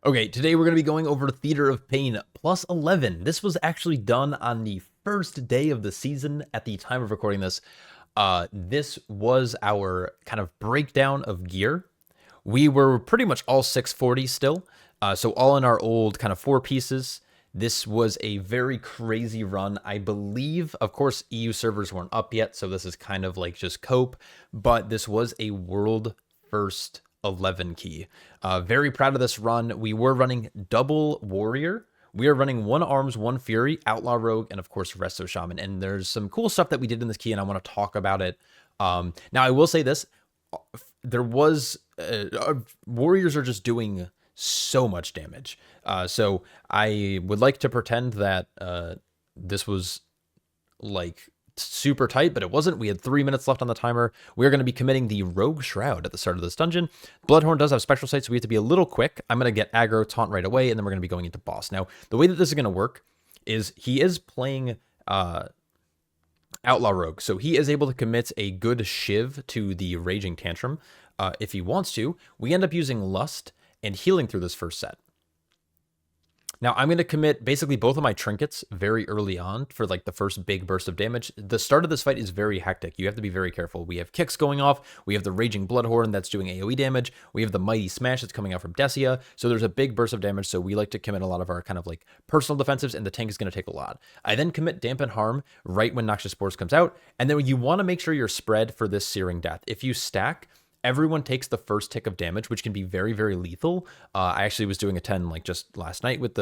Okay, today we're going to be going over Theater of Pain plus 11. This was actually done on the first day of the season at the time of recording this. This was our kind of breakdown of gear. We were pretty much all 640 still, so all in our old kind of four pieces. This was a very crazy run. I believe, of course, EU servers weren't up yet, so this is kind of like just cope, but this was a world first 11 key. Very proud of this run. We were running double warrior. We are running one arms, one fury, outlaw rogue, and of course resto shaman. And there's some cool stuff that we did in this key, and I want to talk about it. Now I will say this: there was warriors are just doing so much damage. So I would like to pretend that this was like super tight, but it wasn't. We had 3 minutes left on the timer. We're going to be committing the Rogue Shroud at the start of this dungeon. Bloodhorn does have spectral sight, so we have to be a little quick. I'm going to get aggro, taunt right away, and then we're going to be going into boss. Now, the way that this is going to work is he is playing Outlaw Rogue, so he is able to commit a good shiv to the Raging Tantrum if he wants to. We end up using Lust and healing through this first set. Now, I'm going to commit basically both of my trinkets very early on for like the first big burst of damage. The start of this fight is very hectic. You have to be very careful. We have kicks going off. We have the Raging Bloodhorn that's doing AoE damage. We have the Mighty Smash that's coming out from Desia. So there's a big burst of damage. So we like to commit a lot of our kind of like personal defensives, and the tank is going to take a lot. I then commit Dampen Harm right when Noxious Spores comes out. And then you want to make sure you're spread for this Searing Death. If you stack, everyone takes the first tick of damage, which can be very, very lethal. I actually was doing a 10 like just last night with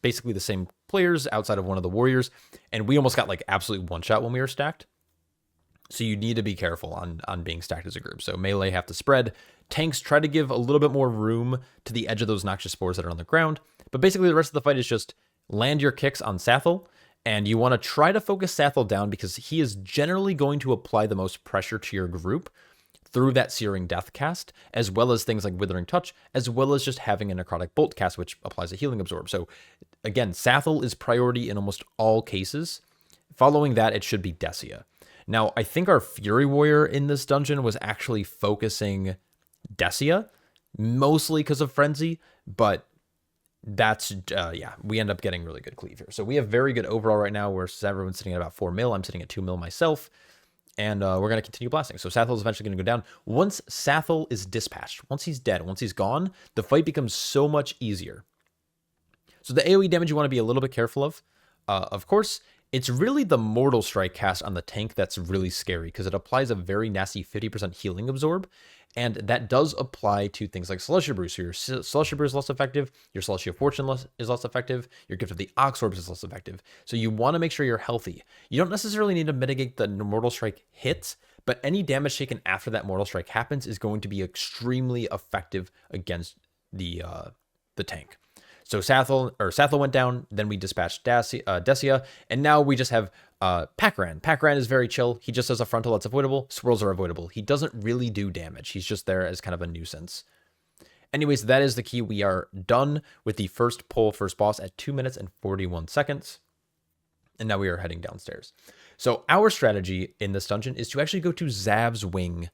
basically the same players outside of one of the warriors, and we almost got like absolutely one shot when we were stacked. So you need to be careful on being stacked as a group. So melee have to spread. Tanks try to give a little bit more room to the edge of those Noxious Spores that are on the ground. But basically the rest of the fight is just land your kicks on Sathel, and you want to try to focus Sathel down because he is generally going to apply the most pressure to your group through that Searing Death cast, as well as things like Withering Touch, as well as just having a Necrotic Bolt cast, which applies a Healing Absorb. So again, Sathel is priority in almost all cases. Following that, it should be Desia. Now, I think our Fury Warrior in this dungeon was actually focusing Desia, mostly because of Frenzy, but that's, yeah, we end up getting really good cleave here. So we have very good overall right now, where everyone's sitting at about 4 mil. I'm sitting at 2 mil myself. And we're going to continue blasting. So Sathel is eventually going to go down. Once Sathel is dispatched, once he's dead, once he's gone, the fight becomes so much easier. So the AoE damage you want to be a little bit careful of. Of course, it's really the Mortal Strike cast on the tank that's really scary, because it applies a very nasty 50% healing absorb. And that does apply to things like Celestial Brew. So your Celestial Brew is less effective, your Celestial Fortune is less effective, your Gift of the Ox Orbs is less effective. So you want to make sure you're healthy. You don't necessarily need to mitigate the Mortal Strike hits, but any damage taken after that Mortal Strike happens is going to be extremely effective against the tank. So Sathel went down, then we dispatched Desia, and now we just have Pakran. Pakran is very chill. He just has a frontal that's avoidable. Swirls are avoidable. He doesn't really do damage. He's just there as kind of a nuisance. Anyways, that is the key. We are done with the first boss at 2 minutes and 41 seconds. And now we are heading downstairs. So our strategy in this dungeon is to actually go to Zab's Wing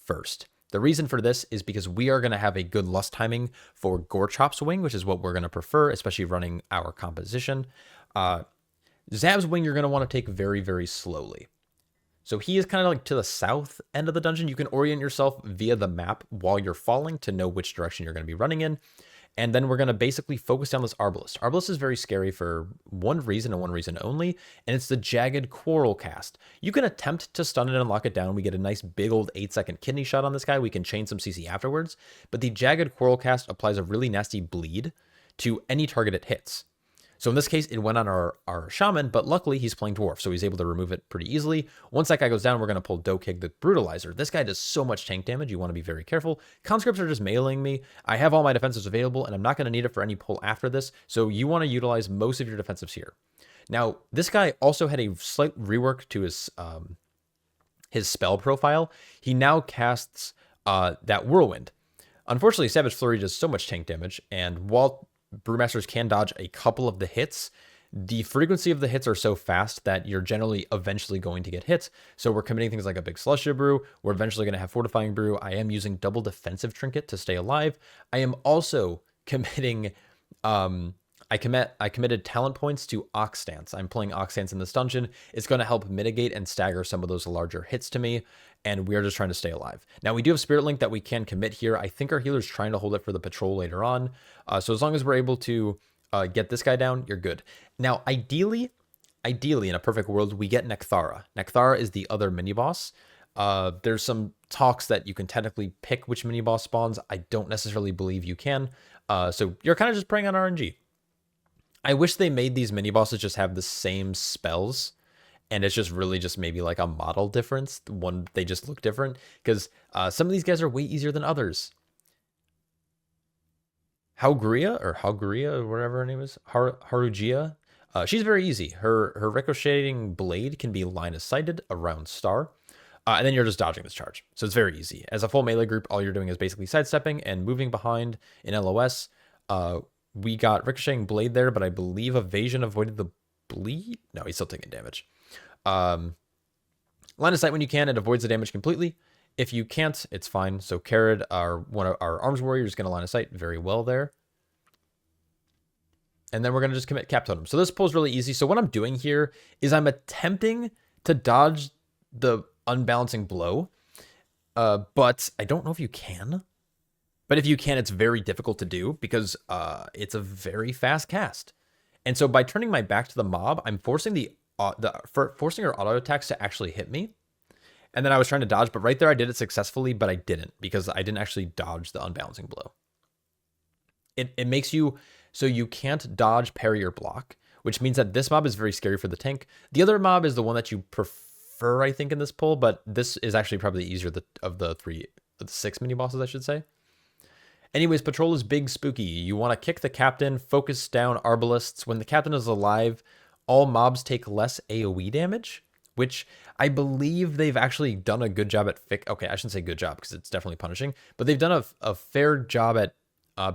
first. The reason for this is because we are going to have a good lust timing for Gorchop's Wing, which is what we're going to prefer, especially running our composition. Zab's Wing you're going to want to take very, very slowly. So he is kind of like to the south end of the dungeon. You can orient yourself via the map while you're falling to know which direction you're going to be running in. And then we're going to basically focus down this Arbalest. Arbalest is very scary for one reason and one reason only, and it's the Jagged Quarrel cast. You can attempt to stun it and lock it down. We get a nice big old 8-second kidney shot on this guy. We can chain some CC afterwards, but the Jagged Quarrel cast applies a really nasty bleed to any target it hits. So in this case, it went on our Shaman, but luckily he's playing Dwarf, so he's able to remove it pretty easily. Once that guy goes down, we're going to pull Dokig the Brutalizer. This guy does so much tank damage, you want to be very careful. Conscripts are just mailing me. I have all my defensives available, and I'm not going to need it for any pull after this, so you want to utilize most of your defensives here. Now, this guy also had a slight rework to his spell profile. He now casts that Whirlwind. Unfortunately, Savage Flurry does so much tank damage, and while Brewmasters can dodge a couple of the hits, the frequency of the hits are so fast that you're generally eventually going to get hit. So we're committing things like a big Celestial Brew. We're eventually going to have Fortifying Brew. I am using double defensive trinket to stay alive. I am also committing I committed talent points to Ox Stance. I'm playing Ox Stance in this dungeon. It's going to help mitigate and stagger some of those larger hits to me, and we're just trying to stay alive. Now, we do have Spirit Link that we can commit here. I think our healer's trying to hold it for the patrol later on. So as long as we're able to get this guy down, you're good. Now, ideally, in a perfect world, we get Nekthara. Nekthara is the other mini-boss. There's some talks that you can technically pick which mini-boss spawns. I don't necessarily believe you can. So you're kind of just preying on RNG. I wish they made these mini-bosses just have the same spells, and it's just really just maybe like a model difference. They just look different, because some of these guys are way easier than others. Hauguria, or whatever her name is, Harugia. She's very easy. Her ricocheting blade can be line of sighted around Star. And then you're just dodging this charge. So it's very easy. As a full melee group, all you're doing is basically sidestepping and moving behind in LOS. We got ricocheting blade there, but I believe evasion avoided the bleed. No, he's still taking damage. Line of sight when you can, it avoids the damage completely. If you can't, it's fine. So Karad, one of our arms warrior, is going to line of sight very well there. And then we're going to just commit Cap Totem. So this pull is really easy. So what I'm doing here is I'm attempting to dodge the unbalancing blow, but I don't know if you can. But if you can, it's very difficult to do because it's a very fast cast. And so by turning my back to the mob, I'm forcing forcing her auto attacks to actually hit me. And then I was trying to dodge, but right there I did it successfully, but I didn't because I didn't actually dodge the unbalancing blow. It makes you so you can't dodge, parry, or block, which means that this mob is very scary for the tank. The other mob is the one that you prefer, I think, in this pull, but this is actually probably the easier of the 6 mini bosses, I should say. Anyways, patrol is big spooky. You want to kick the captain, focus down arbalists. When the captain is alive, all mobs take less AoE damage, which I believe they've actually done a good job at okay, I shouldn't say good job because it's definitely punishing, but they've done a fair job at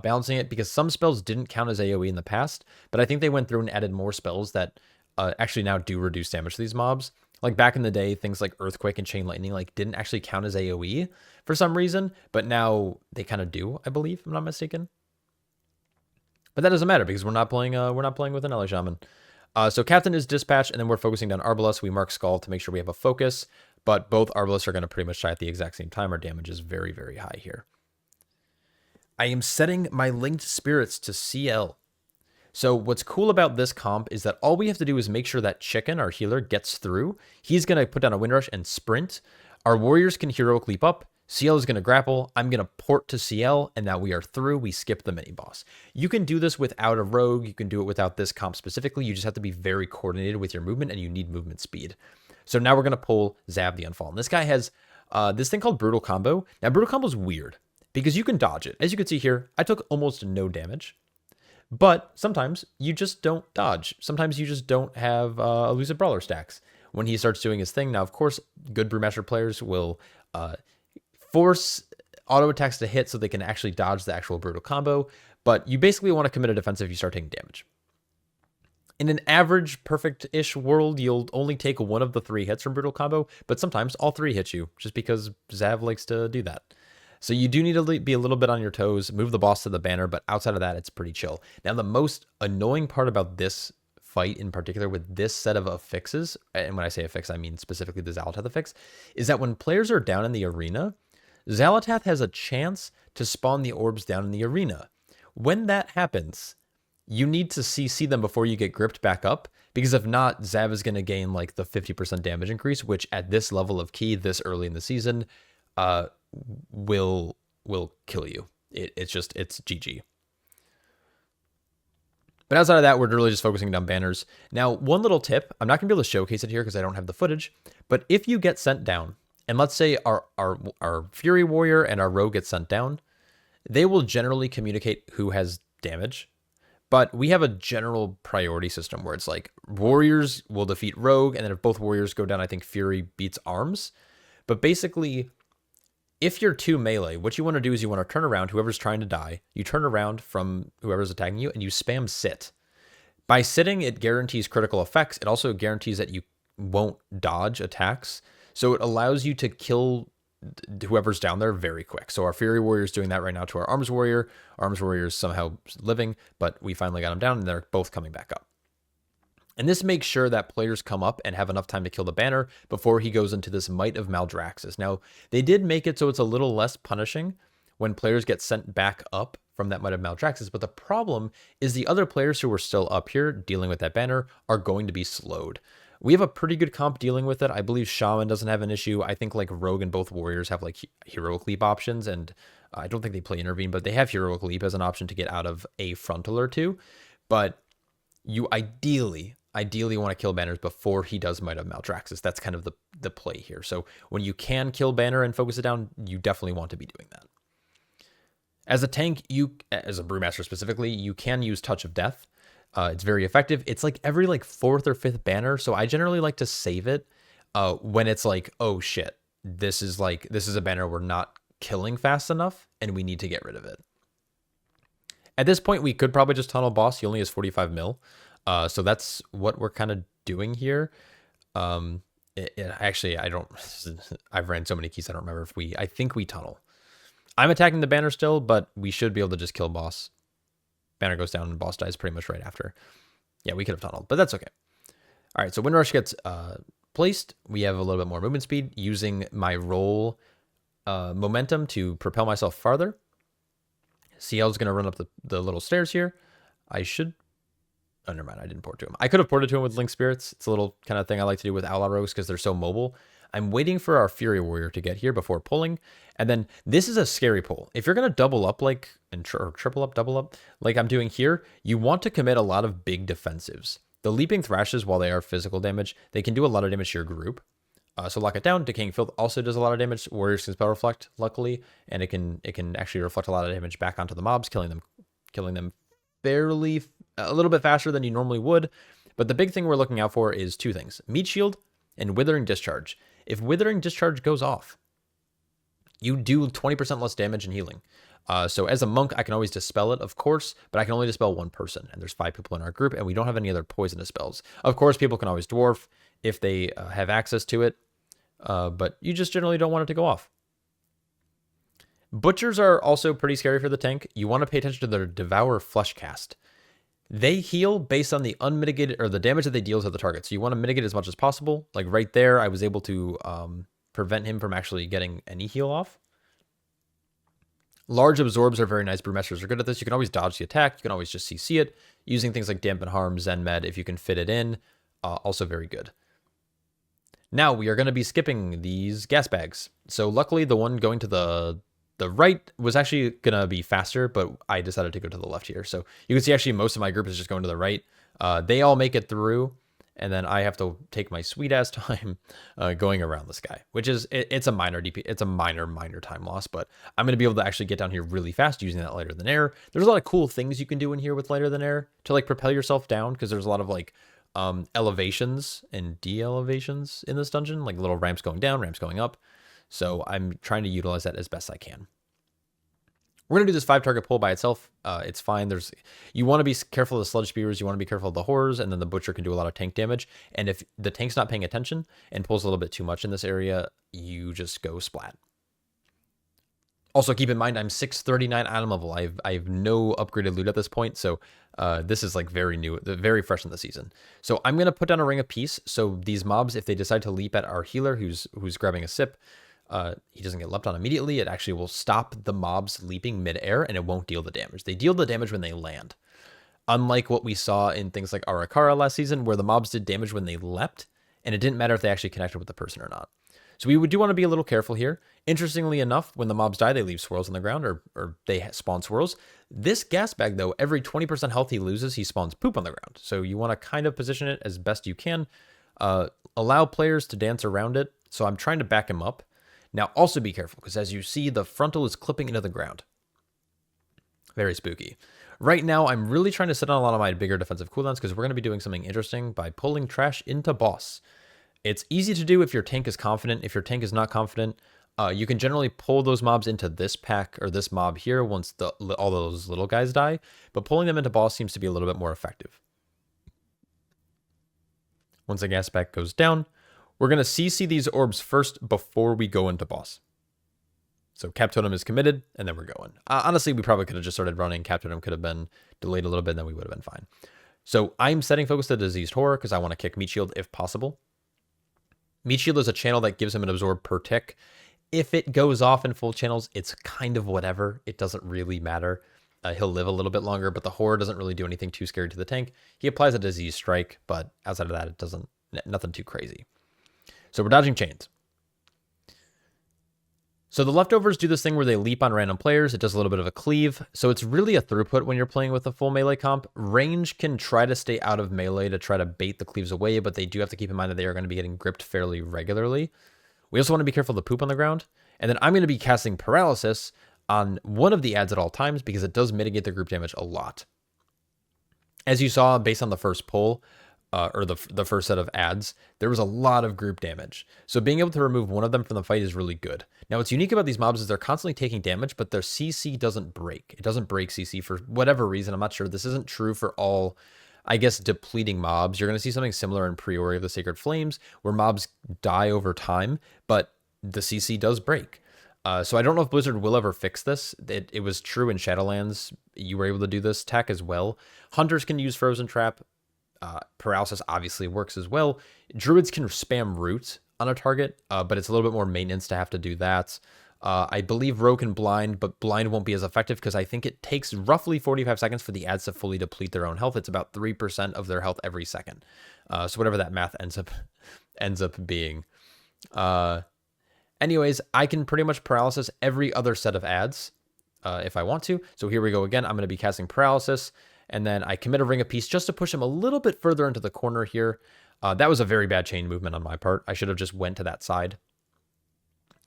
balancing it because some spells didn't count as AoE in the past, but I think they went through and added more spells that actually now do reduce damage to these mobs. Like back in the day, things like Earthquake and Chain Lightning like didn't actually count as AoE for some reason, but now they kind of do, I believe, if I'm not mistaken. But that doesn't matter because we're not playing with an LA Shaman. So Captain is dispatched, and then we're focusing down Arbalest. We mark Skull to make sure we have a focus, but both Arbalests are going to pretty much die at the exact same time. Our damage is very, very high here. I am setting my linked spirits to CL. So what's cool about this comp is that all we have to do is make sure that Chicken, our healer, gets through. He's going to put down a Windrush and sprint. Our warriors can heroic leap up. CL is going to grapple. I'm going to port to CL, and now we are through. We skip the mini-boss. You can do this without a rogue. You can do it without this comp specifically. You just have to be very coordinated with your movement, and you need movement speed. So now we're going to pull Zab the Unfallen. This guy has this thing called Brutal Combo. Now, Brutal Combo is weird because you can dodge it. As you can see here, I took almost no damage. But sometimes you just don't dodge. Sometimes you just don't have elusive brawler stacks when he starts doing his thing. Now, of course, good Brewmaster players will force auto attacks to hit so they can actually dodge the actual brutal combo. But you basically want to commit a defensive if you start taking damage. In an average, perfect-ish world, you'll only take one of the 3 hits from brutal combo, but sometimes all 3 hit you just because Zav likes to do that. So you do need to be a little bit on your toes, move the boss to the banner, but outside of that, it's pretty chill. Now, the most annoying part about this fight in particular with this set of affixes, and when I say affix, I mean specifically the Xal'atath affix, is that when players are down in the arena, Xal'atath has a chance to spawn the orbs down in the arena. When that happens, you need to CC them before you get gripped back up, because if not, Zav is going to gain like the 50% damage increase, which at this level of key this early in the season, will kill you. It's GG. But outside of that, we're really just focusing down banners. Now, one little tip, I'm not going to be able to showcase it here because I don't have the footage, but if you get sent down, and let's say our Fury Warrior and our Rogue get sent down, they will generally communicate who has damage, but we have a general priority system where it's like Warriors will defeat Rogue, and then if both Warriors go down, I think Fury beats Arms. But basically, if you're 2 melee, what you want to do is you want to turn around, whoever's trying to die, you turn around from whoever's attacking you, and you spam sit. By sitting, it guarantees critical effects. It also guarantees that you won't dodge attacks. So it allows you to kill whoever's down there very quick. So our Fury Warrior is doing that right now to our Arms Warrior. Arms Warrior is somehow living, but we finally got him down, and they're both coming back up. And this makes sure that players come up and have enough time to kill the banner before he goes into this Might of Maldraxxus. Now, they did make it so it's a little less punishing when players get sent back up from that Might of Maldraxxus, but the problem is the other players who are still up here dealing with that banner are going to be slowed. We have a pretty good comp dealing with it. I believe Shaman doesn't have an issue. I think like Rogue and both Warriors have like Heroic Leap options, and I don't think they play Intervene, but they have Heroic Leap as an option to get out of a frontal or two. But you ideally want to kill banners before he does Might of Maldraxxus. That's kind of the play here. So when you can kill banner and focus it down, you definitely want to be doing that. As a tank, as a Brewmaster specifically, you can use Touch of Death. It's very effective. It's like every like 4th or 5th banner. So I generally like to save it when it's like, oh shit, this is a banner we're not killing fast enough and we need to get rid of it. At this point, we could probably just tunnel boss. He only has 45 mil. So that's what we're kind of doing here. Actually, I've ran so many keys, I don't remember if I think we tunnel. I'm attacking the banner still, but we should be able to just kill boss. Banner goes down and boss dies pretty much right after. Yeah, we could have tunneled, but that's okay. All right, so Windrush gets placed. We have a little bit more movement speed using my roll momentum to propel myself farther. CL is going to run up the little stairs here. I should... Oh, never mind. I didn't port to him. I could have ported to him with Link Spirits. It's a little kind of thing I like to do with Ally Rogues because they're so mobile. I'm waiting for our Fury Warrior to get here before pulling. And then this is a scary pull. If you're going to double up or triple up, double up, like I'm doing here, you want to commit a lot of big defensives. The Leaping Thrashes, while they are physical damage, they can do a lot of damage to your group. So lock it down. Decaying Filth also does a lot of damage. Warriors can spell reflect, luckily, and it can actually reflect a lot of damage back onto the mobs, killing them fairly a little bit faster than you normally would. But the big thing we're looking out for is two things: Meat Shield and Withering Discharge. If Withering Discharge goes off, you do 20% less damage and healing. So as a monk, I can always dispel it, of course, but I can only dispel one person, and there's 5 people in our group, and we don't have any other poisonous spells. Of course, people can always dwarf if they have access to it, but you just generally don't want it to go off. Butchers are also pretty scary for the tank. You want to pay attention to their Devour Flesh cast. They heal based on the unmitigated, or the damage that they deal to the target. So you want to mitigate as much as possible. Like right there, I was able to prevent him from actually getting any heal off. Large absorbs are very nice. Brewmasters are good at this. You can always dodge the attack. You can always just CC it. Using things like Dampen Harm, Zen Med, if you can fit it in, also very good. Now we are going to be skipping these gas bags. So luckily the one going to the right was actually going to be faster, but I decided to go to the left here. So you can see actually most of my group is just going to the right. They all make it through, and then I have to take my sweet ass time going around this guy, which is, it's a minor DP. It's a minor time loss, but I'm going to be able to actually get down here really fast using that lighter than air. There's a lot of cool things you can do in here with lighter than air to like propel yourself down, because there's a lot of like elevations and de-elevations in this dungeon, like little ramps going down, ramps going up. So I'm trying to utilize that as best I can. We're going to do this 5-target pull by itself. It's fine. You want to be careful of the Sludge Spears. You want to be careful of the Horrors, and then the Butcher can do a lot of tank damage. And if the tank's not paying attention and pulls a little bit too much in this area, you just go splat. Also, keep in mind, I'm 639 item level. I have no upgraded loot at this point, so this is like very new, very fresh in the season. So I'm going to put down a Ring of Peace, so these mobs, if they decide to leap at our healer who's grabbing a sip, he doesn't get leapt on immediately. It actually will stop the mobs leaping mid-air, and it won't deal the damage. They deal the damage when they land. Unlike what we saw in things like Arakara last season, where the mobs did damage when they leapt, and it didn't matter if they actually connected with the person or not. So we do want to be a little careful here. Interestingly enough, when the mobs die, they leave swirls on the ground, or they spawn swirls. This gas bag, though, every 20% health he loses, he spawns poop on the ground. So you want to kind of position it as best you can. Allow players to dance around it. So I'm trying to back him up. Now, also be careful, because as you see, the frontal is clipping into the ground. Very spooky. Right now, I'm really trying to sit on a lot of my bigger defensive cooldowns, because we're going to be doing something interesting by pulling trash into boss. It's easy to do if your tank is confident. If your tank is not confident, you can generally pull those mobs into this pack or this mob here once all those little guys die, but pulling them into boss seems to be a little bit more effective. Once the gas pack goes down, we're going to CC these orbs first before we go into boss. So Cap Totem is committed, and then we're going. Honestly, we probably could have just started running. Cap Totem could have been delayed a little bit, and then we would have been fine. So I'm setting focus to Diseased Horror because I want to kick Meat Shield if possible. Meat Shield is a channel that gives him an absorb per tick. If it goes off in full channels, it's kind of whatever. It doesn't really matter. He'll live a little bit longer, but the Horror doesn't really do anything too scary to the tank. He applies a Disease Strike, but outside of that, it doesn't, nothing too crazy. So we're dodging chains. So the leftovers do this thing where they leap on random players. It does a little bit of a cleave. So it's really a throughput when you're playing with a full melee comp. Range can try to stay out of melee to try to bait the cleaves away, but they do have to keep in mind that they are going to be getting gripped fairly regularly. We also want to be careful to poop on the ground. And then I'm going to be casting Paralysis on one of the ads at all times because it does mitigate the group damage a lot. As you saw, based on the first pull, or the first set of ads, there was a lot of group damage. So being able to remove one of them from the fight is really good. Now, what's unique about these mobs is they're constantly taking damage, but their CC doesn't break. It doesn't break CC for whatever reason. I'm not sure. This isn't true for all, I guess, depleting mobs. You're going to see something similar in Priori of the Sacred Flames, where mobs die over time, but the CC does break. So I don't know if Blizzard will ever fix this. It was true in Shadowlands. You were able to do this tech as well. Hunters can use Frozen Trap. Paralysis obviously works as well. Druids can spam root on a target, but it's a little bit more maintenance to have to do that. I believe Rogue can blind, but blind won't be as effective because I think it takes roughly 45 seconds for the ads to fully deplete their own health. It's about 3% of their health every second. So whatever that math ends up being. Anyways, I can pretty much paralysis every other set of ads if I want to. So here we go again. I'm going to be casting Paralysis. And then I commit a Ring of Peace just to push him a little bit further into the corner here. That was a very bad chain movement on my part. I should have just went to that side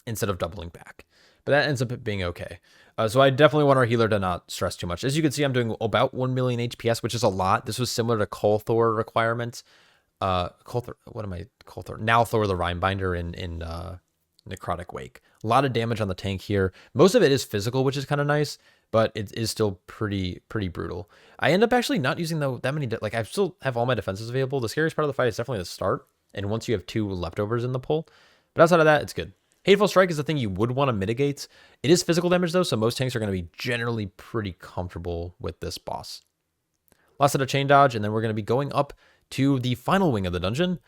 instead of doubling back. But that ends up being okay. So I definitely want our healer to not stress too much. As you can see, I'm doing about 1 million HPS, which is a lot. This was similar to Kul'thor requirements. Kul'thor, Nalthor the Rhinebinder in Necrotic Wake. A lot of damage on the tank here. Most of it is physical, which is kind of nice, but it is still pretty brutal. I end up actually not using that many, like I still have all my defenses available. The scariest part of the fight is definitely the start, and once you have 2 leftovers in the pull. But outside of that, it's good. Hateful Strike is the thing you would want to mitigate. It is physical damage though, so most tanks are going to be generally pretty comfortable with this boss. Last set of chain dodge, and then we're going to be going up to the final wing of the dungeon.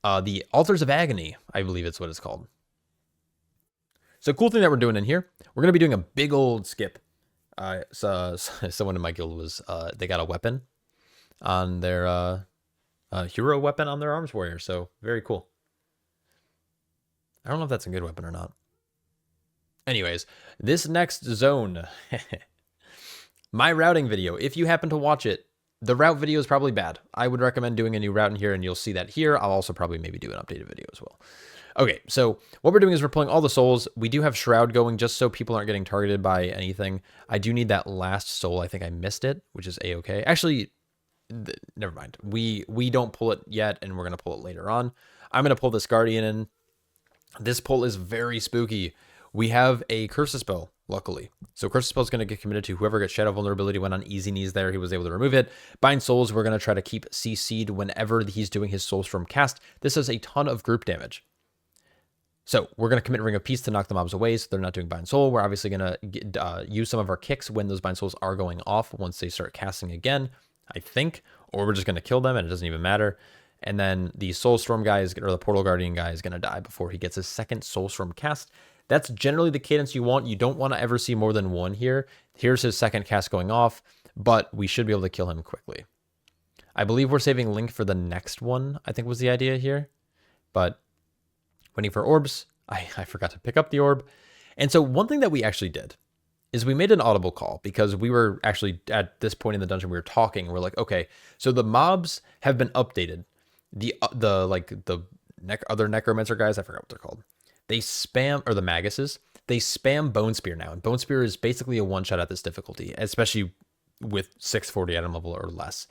The Altars of Agony, I believe it's what it's called. So cool thing that we're doing in here, we're going to be doing a big old skip. So someone in my guild was, they got a weapon on their, hero weapon on their arms warrior. So very cool. I don't know if that's a good weapon or not. Anyways, this next zone, my routing video, if you happen to watch it, the route video is probably bad. I would recommend doing a new route in here, and you'll see that here. I'll also probably maybe do an updated video as well. Okay, so what we're doing is we're pulling all the souls. We do have Shroud going just so people aren't getting targeted by anything. I do need that last soul. I think I missed it, which is A-okay. Actually, never mind. We don't pull it yet, and we're going to pull it later on. I'm going to pull this Guardian in. This pull is very spooky. We have a Curse spell, luckily. So Curse spell is going to get committed to whoever gets Shadow Vulnerability. Went on easy knees there. He was able to remove it. Bind Souls, we're going to try to keep CC'd whenever he's doing his Souls from cast. This does a ton of group damage. So we're going to commit Ring of Peace to knock the mobs away so they're not doing Bind Soul. We're obviously going to use some of our kicks when those Bind Souls are going off once they start casting again, I think. Or we're just going to kill them and it doesn't even matter. And then the Soulstorm guy, or the Portal Guardian guy, is going to die before he gets his second Soulstorm cast. That's generally the cadence you want. You don't want to ever see more than one here. Here's his second cast going off, but we should be able to kill him quickly. I believe we're saving Link for the next one, I think was the idea here. But waiting for orbs. I forgot to pick up the orb. And so one thing that we actually did is we made an audible call because we were actually at this point in the dungeon, we were talking. We're like, okay, so the mobs have been updated. The other necromancer guys, I forgot what they're called. They spam, or the Maguses, they spam Bone Spear now. And Bone Spear is basically a one-shot at this difficulty, especially with 640 item level or less.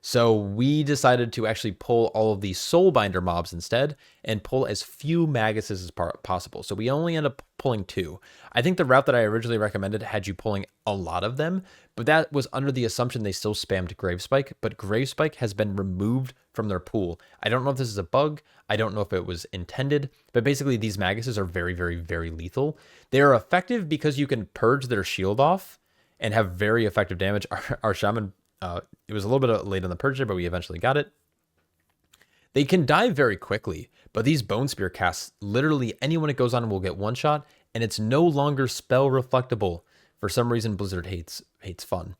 So we decided to actually pull all of these Soulbinder mobs instead and pull as few Maguses as possible. So we only end up pulling 2. I think the route that I originally recommended had you pulling a lot of them, but that was under the assumption they still spammed Gravespike, but Gravespike has been removed from their pool. I don't know if this is a bug. I don't know if it was intended, but basically these Maguses are very, very, very lethal. They are effective because you can purge their shield off and have very effective damage. Our Shaman, it was a little bit late on the purge, but we eventually got it. They can die very quickly, but these Bone Spear casts, literally anyone it goes on will get one shot, and it's no longer spell reflectable. For some reason, Blizzard hates fun.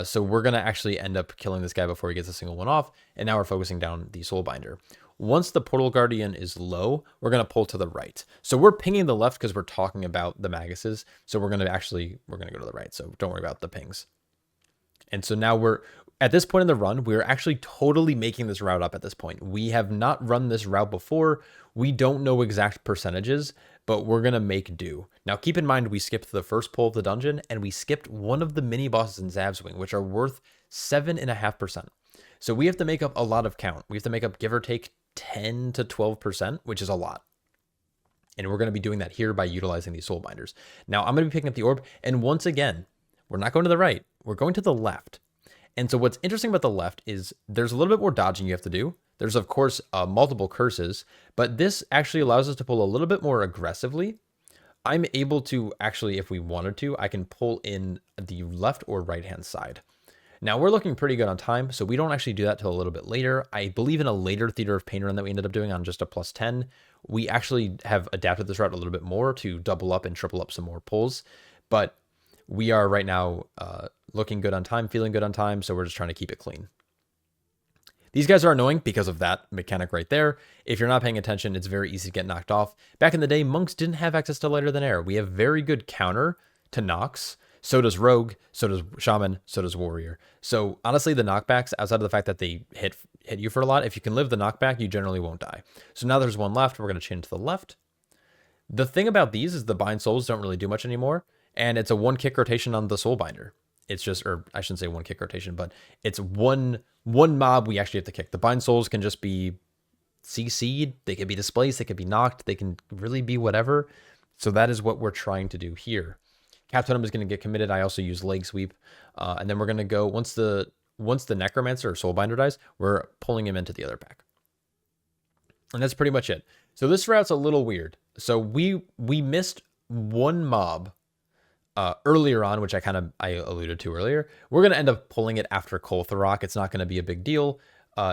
So we're going to actually end up killing this guy before he gets a single one off, and now we're focusing down the Soulbinder. Once the Portal Guardian is low, we're going to pull to the right. So we're pinging the left because we're talking about the Maguses, so we're going to go to the right, so don't worry about the pings. And so now we're, at this point in the run, we're actually totally making this route up at this point. We have not run this route before. We don't know exact percentages, but we're going to make do. Now, keep in mind, we skipped the first pull of the dungeon, and we skipped one of the mini bosses in Zab's Wing, which are worth 7.5%. So we have to make up a lot of count. We have to make up, give or take, 10 to 12%, which is a lot. And we're going to be doing that here by utilizing these Soulbinders. Now, I'm going to be picking up the orb, and once again, we're not going to the right. We're going to the left. And so what's interesting about the left is there's a little bit more dodging you have to do. There's, of course, multiple curses, but this actually allows us to pull a little bit more aggressively. I'm able to actually, if we wanted to, I can pull in the left or right-hand side. Now, we're looking pretty good on time, so we don't actually do that till a little bit later. I believe in a later Theater of Pain run that we ended up doing on just a +10, we actually have adapted this route a little bit more to double up and triple up some more pulls. But we are right now looking good on time, feeling good on time, so we're just trying to keep it clean. These guys are annoying because of that mechanic right there. If you're not paying attention, it's very easy to get knocked off. Back in the day, monks didn't have access to lighter than air. We have very good counter to knocks. So does Rogue, so does Shaman, so does Warrior. So honestly, the knockbacks, outside of the fact that they hit you for a lot, if you can live the knockback, you generally won't die. So now there's one left. We're going to chain to the left. The thing about these is the Bind Souls don't really do much anymore, and it's a one-kick rotation on the Soulbinder. It's just, or I shouldn't say one-kick rotation, but it's one mob we actually have to kick. The Bind Souls can just be CC'd, they can be displaced, they can be knocked, they can really be whatever. So that is what we're trying to do here. Captain is going to get committed. I also use Leg Sweep. And then we're going to go, once the Necromancer or Soulbinder dies, we're pulling him into the other pack. And that's pretty much it. So this route's a little weird. So we missed one mob earlier on, which I alluded to earlier. We're going to end up pulling it after Kul'tharok. It's not going to be a big deal.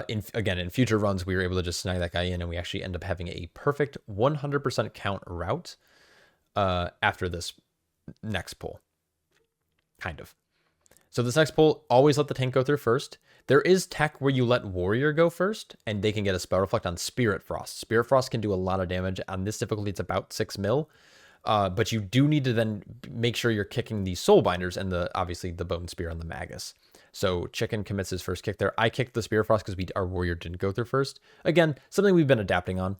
In future runs, we were able to just snag that guy in, and we actually end up having a perfect 100% count route after this next pull. Kind of. So this next pull, always let the tank go through first. There is tech where you let Warrior go first, and they can get a Spell Reflect on Spirit Frost. Spirit Frost can do a lot of damage. On this difficulty, it's about 6 mil. But you do need to then make sure you're kicking the Soulbinders and obviously the Bone Spear on the Magus. So Chicken commits his first kick there. I kicked the Spirit Frost because our Warrior didn't go through first. Again, something we've been adapting on.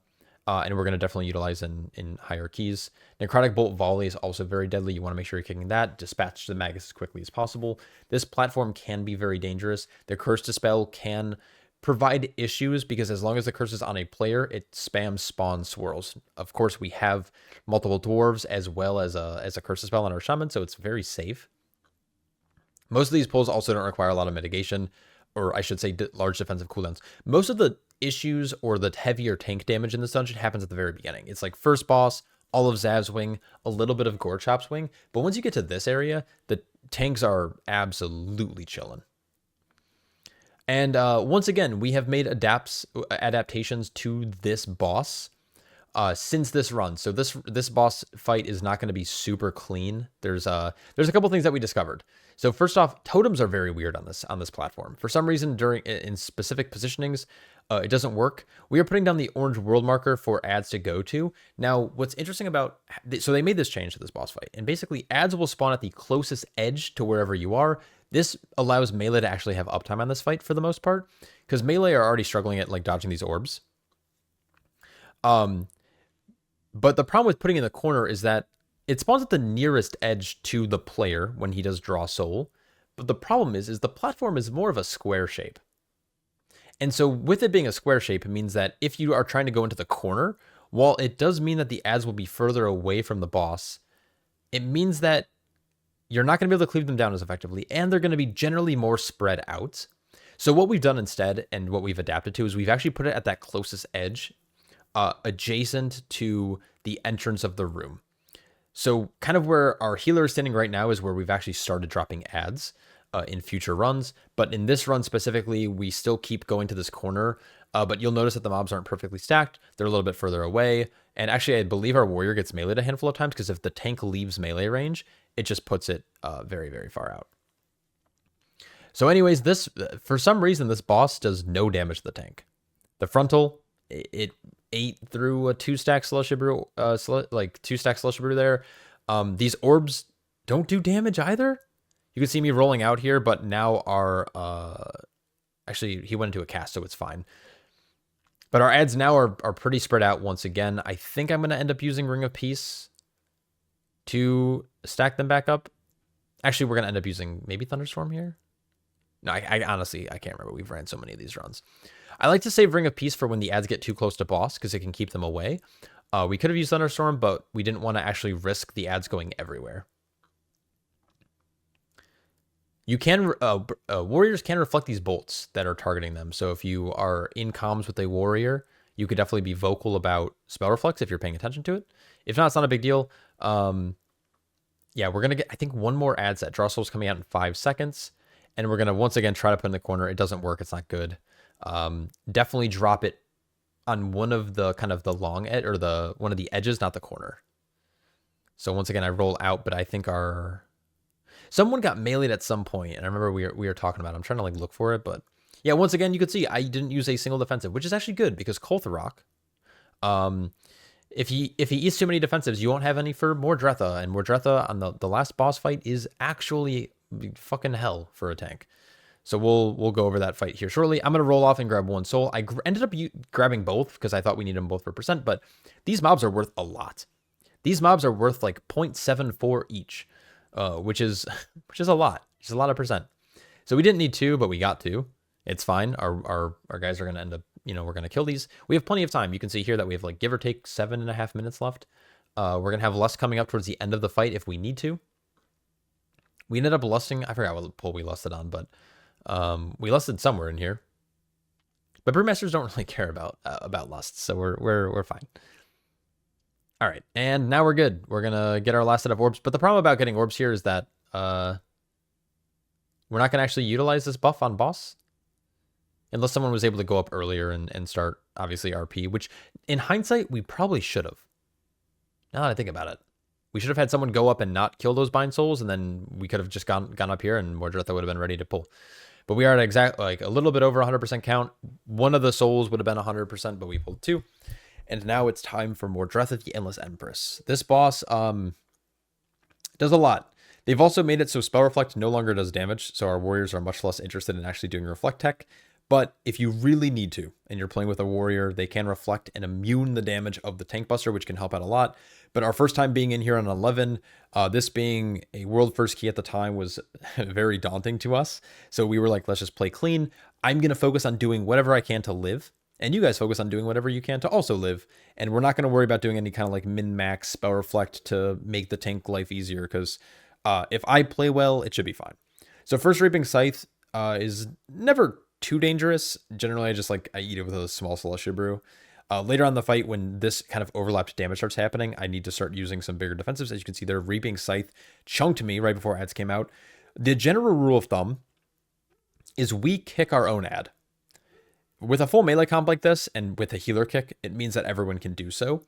And we're going to definitely utilize in higher keys. Necrotic Bolt Volley is also very deadly. You want to make sure you're kicking that. Dispatch the Magus as quickly as possible. This platform can be very dangerous. The Curse Dispel can provide issues because as long as the curse is on a player, it spams spawn swirls. Of course, we have multiple dwarves as well as a Curse Dispel on our Shaman, so it's very safe. Most of these pulls also don't require a lot of mitigation, or I should say large defensive cooldowns. Most of the issues or the heavier tank damage in this dungeon happens at the very beginning. It's like first boss, all of Zab's Wing, a little bit of Gorchop's Wing, but once you get to this area, the tanks are absolutely chilling. And once again, we have made adaptations to this boss since this run. So this boss fight is not going to be super clean. There's a couple things that we discovered. So first off, totems are very weird on this platform. For some reason, in specific positionings, it doesn't work. We are putting down the orange world marker for ads to go to. Now, what's interesting so they made this change to this boss fight, and basically ads will spawn at the closest edge to wherever you are. This allows melee to actually have uptime on this fight for the most part, because melee are already struggling at like dodging these orbs. But the problem with putting in the corner is that it spawns at the nearest edge to the player when he does draw soul. But the problem is the platform is more of a square shape. And so with it being a square shape, it means that if you are trying to go into the corner, while it does mean that the ads will be further away from the boss, it means that you're not going to be able to cleave them down as effectively, and they're going to be generally more spread out. So what we've done instead, and what we've adapted to, is we've actually put it at that closest edge, adjacent to the entrance of the room. So kind of where our healer is standing right now is where we've actually started dropping ads in future runs. But in this run specifically, we still keep going to this corner. But you'll notice that the mobs aren't perfectly stacked. They're a little bit further away. And actually, I believe our warrior gets meleeed a handful of times because if the tank leaves melee range, it just puts it very, very far out. So anyways, this, for some reason, this boss does no damage to the tank. The frontal, it ate through a 2-stack Slush Brew, like 2-stack Slush Brew there. These orbs don't do damage either. You can see me rolling out here, but now our, actually he went into a cast, so it's fine. But our ads now are pretty spread out once again. I think I'm going to end up using Ring of Peace to stack them back up. Actually, we're going to end up using maybe Thunderstorm here. No, I honestly, I can't remember. We've ran so many of these runs. I like to save Ring of Peace for when the ads get too close to boss because it can keep them away. We could have used Thunderstorm, but we didn't want to actually risk the ads going everywhere. You can, warriors can reflect these bolts that are targeting them. So if you are in comms with a warrior, you could definitely be vocal about spell reflex if you're paying attention to it. If not, it's not a big deal. Yeah, we're going to get, I think, one more ad set. Draw Soul's coming out in 5 seconds. And we're going to, once again, try to put in the corner. It doesn't work. It's not good. Definitely drop it on one of the kind of the long edge or the one of the edges, not the corner. So once again, I roll out, but I think someone got meleeed at some point, and I remember we were talking about it. I'm trying to like look for it, but yeah, once again, you could see I didn't use a single defensive, which is actually good because Kul'tharok, if he eats too many defensives, you won't have any for Mordretha, and Mordretha on the last boss fight is actually fucking hell for a tank. So we'll go over that fight here shortly. I'm going to roll off and grab one soul. I ended up grabbing both because I thought we needed them both for percent, but these mobs are worth a lot. These mobs are worth like 0.74 each, which is a lot. It's a lot of percent. So we didn't need 2, but we got 2. It's fine. Our guys are going to end up, we're going to kill these. We have plenty of time. You can see here that we have like give or take 7.5 minutes left. We're going to have lust coming up towards the end of the fight if we need to. We ended up lusting. I forgot what pull we lusted on, but we lusted somewhere in here. But Brewmasters don't really care about lust, so we're fine. All right, and now we're good. We're gonna get our last set of orbs. But the problem about getting orbs here is that we're not gonna actually utilize this buff on boss unless someone was able to go up earlier and start obviously RP, which in hindsight we probably should have. Now that I think about it. We should have had someone go up and not kill those bind souls, and then we could have just gone up here, and Mordretha would have been ready to pull. But we are at exactly like a little bit over 100% count. One of the souls would have been 100%, but we pulled 2. And now it's time for Mordretha, the Endless Empress. This boss does a lot. They've also made it so Spell Reflect no longer does damage, so our warriors are much less interested in actually doing Reflect Tech. But if you really need to, and you're playing with a warrior, they can reflect and immune the damage of the Tank Buster, which can help out a lot. But our first time being in here on 11, this being a world first key at the time was very daunting to us. So we were like, let's just play clean. I'm going to focus on doing whatever I can to live. And you guys focus on doing whatever you can to also live. And we're not going to worry about doing any kind of like min-max spell reflect to make the tank life easier. Because if I play well, it should be fine. So first Reaping Scythe is never too dangerous. Generally, I eat it with a small Slush Brew. Later on in the fight, when this kind of overlapped damage starts happening, I need to start using some bigger defensives. As you can see there, Reaping Scythe chunked me right before ads came out. The general rule of thumb is we kick our own ad. With a full melee comp like this, and with a healer kick, it means that everyone can do so.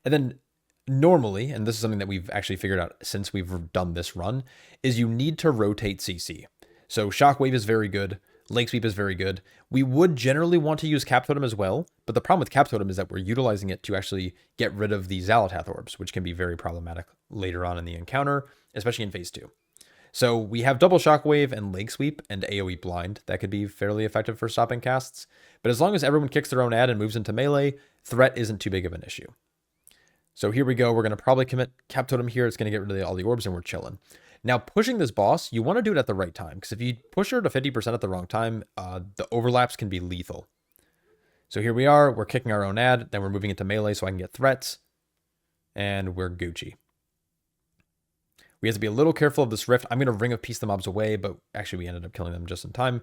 And then normally, and this is something that we've actually figured out since we've done this run, is you need to rotate CC. So Shockwave is very good. Lake Sweep is very good. We would generally want to use Cap Totem as well, but the problem with Cap Totem is that we're utilizing it to actually get rid of the Xalatath orbs, which can be very problematic later on in the encounter, especially in phase 2. So we have double Shockwave and Lake Sweep and AoE Blind. That could be fairly effective for stopping casts. But as long as everyone kicks their own ad and moves into melee, threat isn't too big of an issue. So here we go. We're going to probably commit Cap Totem here. It's going to get rid of all the orbs and we're chilling. Now, pushing this boss, you want to do it at the right time. Because if you push her to 50% at the wrong time, the overlaps can be lethal. So here we are, we're kicking our own ad, then we're moving into melee so I can get threats, and we're Gucci. We have to be a little careful of this rift. I'm going to Ring of Peace the mobs away, but actually we ended up killing them just in time.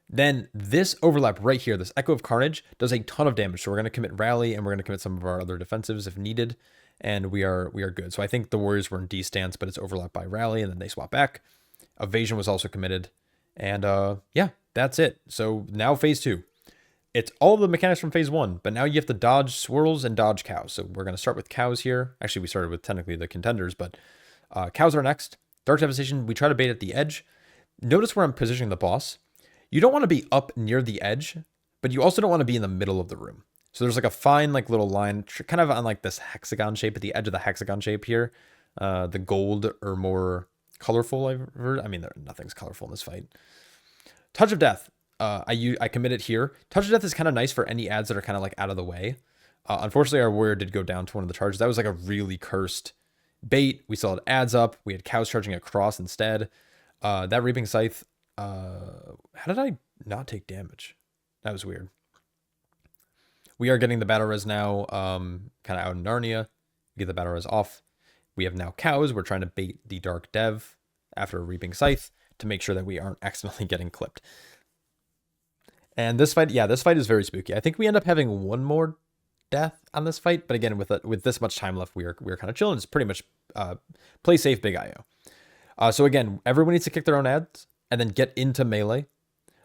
Then this overlap right here, this Echo of Carnage, does a ton of damage. So we're going to commit Rally, and we're going to commit some of our other defensives if needed, and we are good. So I think the Warriors were in D stance, but it's overlapped by Rally, and then they swap back. Evasion was also committed, and yeah, that's it. So now phase 2. It's all the mechanics from phase 1, but now you have to dodge swirls and dodge cows. So we're going to start with cows here. Actually, we started with technically the contenders, but cows are next. Dark Devastation, we try to bait at the edge. Notice where I'm positioning the boss. You don't want to be up near the edge, but you also don't want to be in the middle of the room. So there's like a fine like little line, kind of on like this hexagon shape, at the edge of the hexagon shape here. The gold or more colorful, I've heard. I mean, nothing's colorful in this fight. Touch of Death. I commit it here. Touch of Death is kind of nice for any ads that are kind of like out of the way. Unfortunately, our warrior did go down to one of the charges. That was like a really cursed bait. We still had ads up. We had cows charging across instead. That Reaping Scythe. How did I not take damage? That was weird. We are getting the battle res now, kind of out in Narnia. We get the battle res off. We have now cows. We're trying to bait the Dark Dev after a Reaping Scythe to make sure that we aren't accidentally getting clipped. And this fight, yeah, this fight is very spooky. I think we end up having one more death on this fight, but again, with this much time left, we're kind of chilling. It's pretty much play safe, big IO. So again, everyone needs to kick their own ads and then get into melee.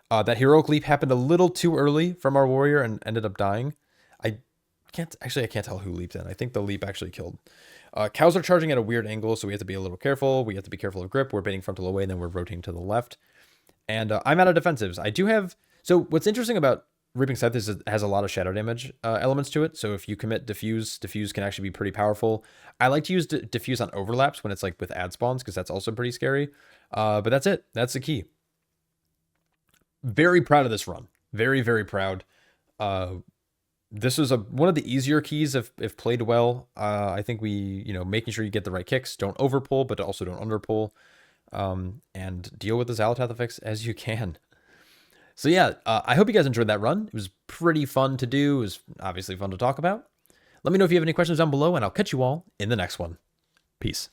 That heroic leap happened a little too early from our warrior and ended up dying. I can't tell who leaped in. I think the leap actually killed. Cows are charging at a weird angle, so we have to be a little careful. We have to be careful of grip. We're baiting frontal away, and then we're rotating to the left. And I'm out of defensives. I do have... So what's interesting about Reaping Scythe is it has a lot of shadow damage elements to it. So if you commit Diffuse can actually be pretty powerful. I like to use Diffuse on overlaps when it's like with ad spawns, because that's also pretty scary. But that's it. That's the key. Very proud of this run. Very, very proud. This is one of the easier keys if played well. I think making sure you get the right kicks. Don't overpull, but also don't underpull. And deal with the Xalatath effects as you can. So yeah, I hope you guys enjoyed that run. It was pretty fun to do. It was obviously fun to talk about. Let me know if you have any questions down below, and I'll catch you all in the next one. Peace.